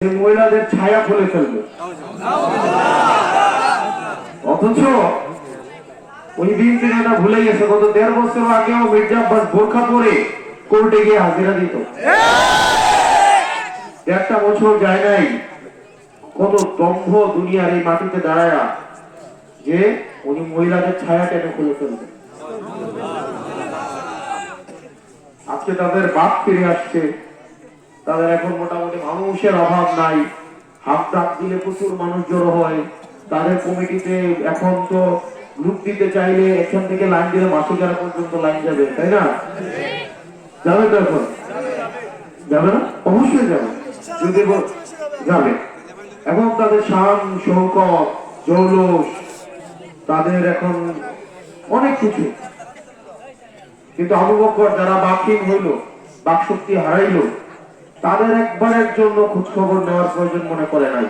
মহিলাদের ছায়া খুলে ফেলবে, অথচ ওই বিএনপি নেতা ভুলে গেছে গত ১.৫ বছর আগেও মির্জা আব্বাস বোরখা পরে কোর্টে গিয়ে হাজিরা দিত। ১.৫ বছর যায় নাই, কত দম্ভ দুনিয়ার এই মাটিতে দাঁড়ায় যে উনি মহিলাদের ছায়া টেনে খুলে ফেলবে। আজকে তাদের বাপ ফিরে আসছে, তাদের এখন মোটামুটি মানুষের অভাব নাই, হাত ডাক দিলে প্রচুর মানুষ জড়ো হয়। তাদের কমিটিতে এখন তো গ্রুপ দিতে চাইলে এখান থেকে লাইন দিলে মাসিকারা পর্যন্ত লাইন যাবে, তাই না? যাবে তো এখন? যাবে না? অবশ্যই যাবে, যদি যাবে। এখন তাদের শান শৌকত জৌলুস, তাদের এখন অনেক কিছু। কিন্তু আবু বকর যারা বাকহীন হইল, বাকশক্তি হারাইল, তাদের একবারের জন্য খোঁজ খবর নেওয়ার প্রয়োজন মনে করে নাই।